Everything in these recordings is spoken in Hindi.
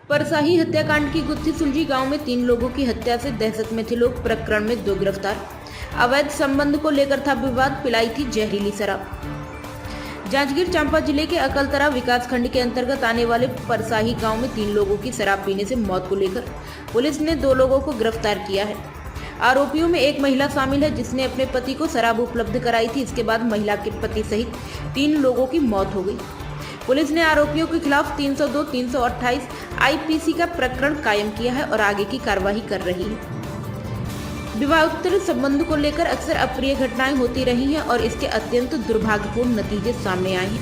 परसाही हत्याकांड की गुत्थी सुलझी। गांव में 3 लोगों की हत्या से दहशत में थे लोग। प्रकरण में 2 गिरफ्तार। अवैध संबंध को लेकर था विवाद, पिलाई थी जहरीली शराब। जांजगीर चांपा जिले के अकलतरा विकासखंड के अंतर्गत आने वाले परसाही गांव में 3 लोगों की शराब पीने से मौत को लेकर पुलिस ने 2 लोगों को गिरफ्तार किया है। आरोपियों में एक महिला शामिल है जिसने अपने पति को शराब उपलब्ध कराई थी। इसके बाद महिला के पति सहित 3 लोगों की मौत हो गई। पुलिस ने आरोपियों के खिलाफ 302, 328 आईपीसी का प्रकरण कायम किया है और आगे की कार्रवाई कर रही है। विवाहोत्तर संबंध को लेकर अक्सर अप्रिय घटनाएं होती रही हैं और इसके अत्यंत दुर्भाग्यपूर्ण नतीजे सामने आए हैं।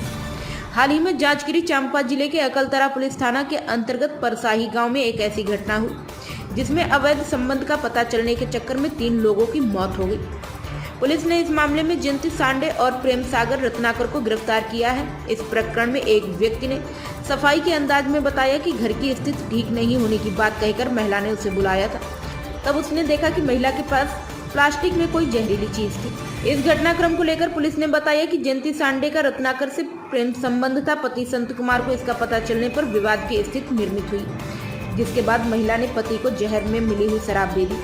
हाल ही में जांजगीर चांपा जिले के अकलतरा पुलिस थाना के अंतर्गत परसाही गांव में एक ऐसी घटना हुई जिसमें अवैध संबंध का पता चलने के चक्कर में 3 लोगों की मौत हो गई। पुलिस ने इस मामले में जयंती सांडे और प्रेम सागर रत्नाकर को गिरफ्तार किया है। इस प्रकरण में एक व्यक्ति ने सफाई के अंदाज में बताया कि घर की स्थिति ठीक नहीं होने की बात कहकर महिला ने उसे बुलाया था। तब उसने देखा कि महिला के पास प्लास्टिक में कोई जहरीली चीज थी। इस घटनाक्रम को लेकर पुलिस ने बताया कि जयंती सांडे का रत्नाकर से प्रेम संबंध था। पति संत कुमार को इसका पता चलने पर विवाद की स्थिति निर्मित हुई, जिसके बाद महिला ने पति को जहर में मिली हुई शराब दे दी।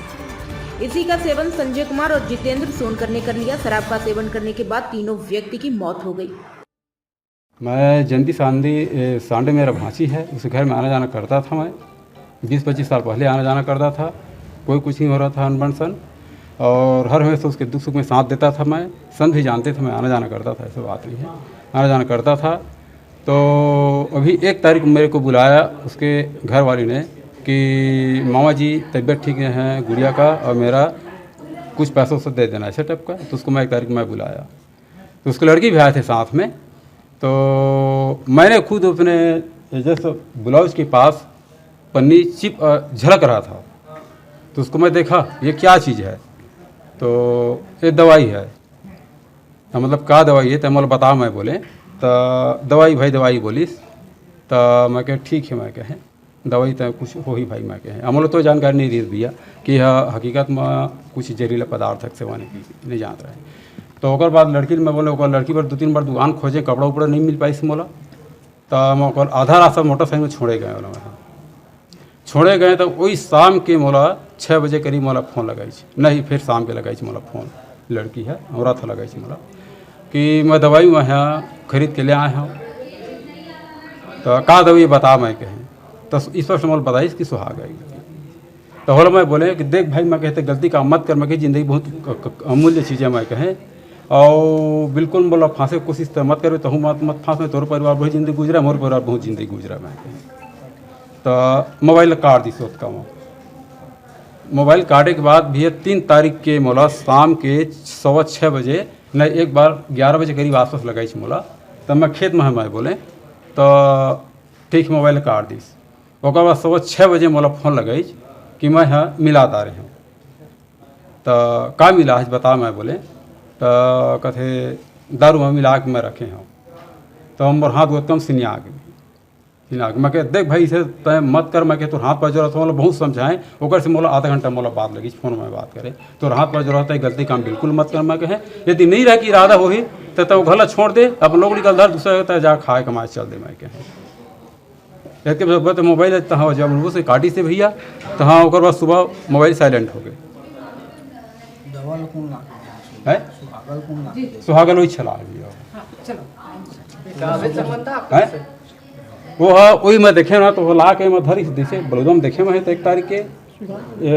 इसी का सेवन संजय कुमार और जितेंद्र सोनकर ने कर लिया। शराब का सेवन करने के बाद तीनों व्यक्ति की मौत हो गई। मैं जयंती सांडे मेरा भांसी है, उस घर में आना जाना करता था। मैं 20-25 साल पहले आना जाना करता था। कोई कुछ नहीं हो रहा था, अनबन सन, और हर हमेशा उसके दुख सुख में साथ देता था। मैं सन भी जानते थे, मैं आना जाना करता था, ऐसा बात नहीं है, आना जाना करता था। तो अभी 1 तारीख मेरे को बुलाया उसके घर वाली ने कि मामा जी तबीयत ठीक है गुड़िया का और मेरा कुछ पैसों से दे देना ऐसे टाइप का। तो उसको मैं 1 तारीख में बुलाया, तो उसके लड़की भी आए थे साथ में। तो मैंने खुद अपने जैसे ब्लाउज के पास पन्नी चिप झलक रहा था, तो उसको मैं देखा ये क्या चीज़ है, तो ये दवाई है। तो मतलब क्या दवाई है, तो मतलब बता, मैं बोले तो दवाई भाई दवाई बोलिस। तो मैं कह ठीक है, मैं कहे दवाई तो कुछ हो ही भाई, मैं कहे अमल तो जानकारी नहीं दी भैया कि हकीकत में कुछ जहरीला पदार्थ सेवन की नहीं जानता है। तो ओकर बाद लड़की मैं बोले ओकर लड़की पर 2-3 बार दुकान खोजे, कपड़ा उपड़ा नहीं मिल पाई से मोला। तो मैं ओकर आधा रास्ता मोटरसाइकिल में छोड़े गए वाला मैं छोड़े गए। तो वही शाम के मोला 6 बजे करीब मोला फ़ोन लगाई, नहीं फिर शाम के लगाई मोला फ़ोन, लड़की है औरत था, लगाई मोला कि मैं दवाई मैं यहाँ खरीद के ले आया हूँ। तो का दवाई बता, मैं कहें तो इस पर मोल बताई कि सुहाग आई। तो होला मैं बोले कि देख भाई, मैं कहते गलती का मत कर, मैं कही ज़िंदगी बहुत अमूल्य चीज़ है, मैं कहें और बिल्कुल बोला फांसे की कोशिश तो मत करे, तो हूँ मत फांस में, तोर परिवार बहुत ज़िंदगी गुजरा, मोर परिवार बहुत ज़िंदगी गुजरा। मैं तो मोबाइल काट दी सोच का। मोबाइल काटे के बाद भी 3 तारीख के मोला शाम के 6:15 बजे न एक बार 11 बजे करीब आसपास लगाई मोला। तब मैं खेत में है, मैं बोले तो ठीक मोबाइल काट दी। ओकर बाद 6:15 बजे मोला फ़ोन लगाई कि मैं यहाँ मिला ता रही हूँ। तो का मिला है बता, मैं बोले तो कथे दारू में मिला के मैं रखे हूँ। तो हम हाथ बहुत कम सिनिया आ गई। मैं कह देख भाई इसे तय मत कर, मैं कह तो हाथ पर जरूरत मोला बहुत समझाएं। ओकर से मोला आधा घंटा मोला बात लगी फोन में बात करे, तो हाथ पर जरूरत है, गलती काम बिल्कुल मत कर। मैं कहे यदि नहीं रह कि इरादा हो ही तो घला छोड़ दे, अपन लोग निकल धर दूसरा होता है जा खाए कमाए चल दे। मैं कहे तो मोबाइल हाँ जब से काटी से भैया, तो हाँ ओकर बाद सुबह मोबाइल साइलेंट हो गए। सुहागल वही छला वो हाँ वही मैं देखे ना, तो वो ला के मैं धरी से बलौदा में देखे मैं तो 1 तारीख के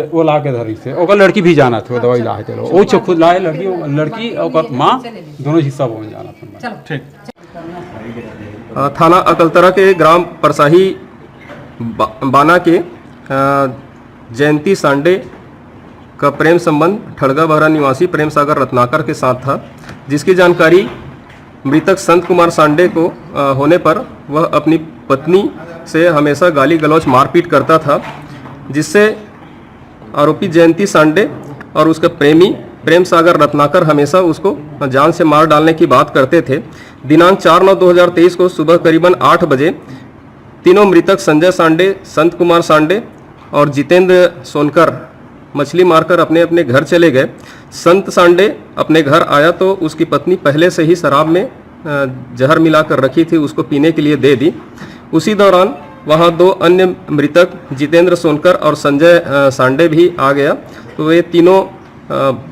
वो ला के धरी से। ओकर लड़की भी जाना था, दवाई लाए थे वो खुद लाए, लड़की और माँ दोनों हिस्सा वो जाना था। ठीक। थाना अकलतरा के ग्राम परसाही बाना के जयंती सांडे का प्रेम संबंध ठड़गा बहरा निवासी प्रेम सागर रत्नाकर के साथ था, जिसकी जानकारी मृतक संत कुमार सांडे को होने पर वह अपनी पत्नी से हमेशा गाली गलौज मारपीट करता था, जिससे आरोपी जयंती सांडे और उसका प्रेमी प्रेम सागर रत्नाकर हमेशा उसको जान से मार डालने की बात करते थे। दिनांक 4/9/2023 को सुबह करीबन 8 बजे तीनों मृतक संजय सांडे, संत कुमार सांडे और जितेंद्र सोनकर मछली मारकर अपने अपने घर चले गए। संत सांडे अपने घर आया तो उसकी पत्नी पहले से ही शराब में जहर मिलाकर रखी थी, उसको पीने के लिए दे दी। उसी दौरान वहाँ 2 अन्य मृतक जितेंद्र सोनकर और संजय सांडे भी आ गया। तो वे तीनों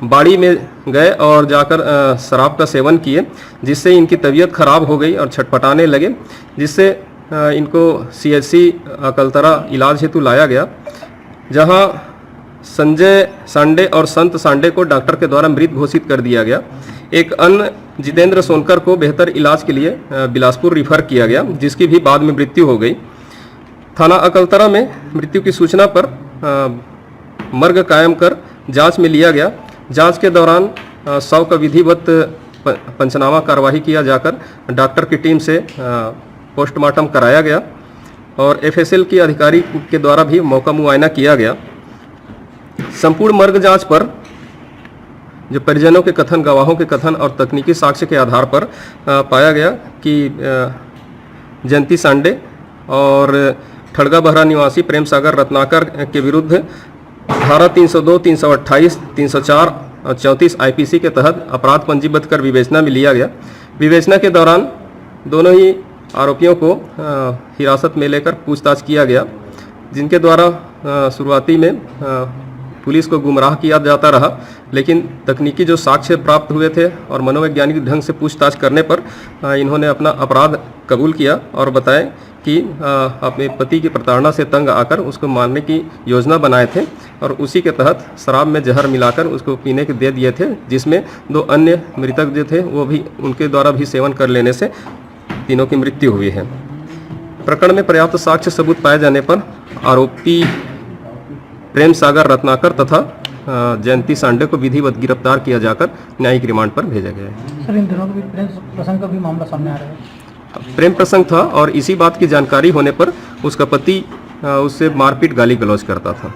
बाड़ी में गए और जाकर शराब का सेवन किए, जिससे इनकी तबीयत खराब हो गई और छटपटाने लगे, जिससे इनको CHC अकलतरा इलाज हेतु लाया गया, जहां संजय सांडे और संत सांडे को डॉक्टर के द्वारा मृत घोषित कर दिया गया। एक अन्य जितेंद्र सोनकर को बेहतर इलाज के लिए बिलासपुर रिफर किया गया, जिसकी भी बाद में मृत्यु हो गई। थाना अकलतरा में मृत्यु की सूचना पर मर्ग कायम कर जांच में लिया गया। जांच के दौरान शव का विधिवत पंचनामा कार्यवाही किया जाकर डॉक्टर की टीम से पोस्टमार्टम कराया गया और FSL के अधिकारी के द्वारा भी मौका मुआयना किया गया। संपूर्ण मर्ग जांच पर जो परिजनों के कथन, गवाहों के कथन और तकनीकी साक्ष्य के आधार पर पाया गया कि जयंती सांडे और ठड़गा बहरा निवासी प्रेम सागर रत्नाकर के विरुद्ध धारा 302, 328, 304 और 34 IPC के तहत अपराध पंजीबद्ध कर विवेचना में लिया गया। विवेचना के दौरान दोनों ही आरोपियों को हिरासत में लेकर पूछताछ किया गया, जिनके द्वारा शुरुआती में पुलिस को गुमराह किया जाता रहा, लेकिन तकनीकी जो साक्ष्य प्राप्त हुए थे और मनोवैज्ञानिक ढंग से पूछताछ करने पर इन्होंने अपना अपराध कबूल किया और बताया कि अपने पति की प्रताड़ना से तंग आकर उसको मारने की योजना बनाए थे और उसी के तहत शराब में जहर मिलाकर उसको पीने के दे दिए थे, जिसमें 2 अन्य मृतक जो थे वो भी उनके द्वारा भी सेवन कर लेने से तीनों की मृत्यु हुई है। प्रकरण में पर्याप्त साक्ष्य सबूत पाए जाने पर आरोपी प्रेम सागर रत्नाकर तथा जयंती सांडे को विधिवत गिरफ्तार किया जाकर न्यायिक रिमांड पर भेजा गया है। सर, इन दिनों भी प्रेम प्रसंग का भी मामला सामने आ रहा है। प्रेम प्रसंग था और इसी बात की जानकारी होने पर उसका पति उससे मारपीट गाली गलौज करता था।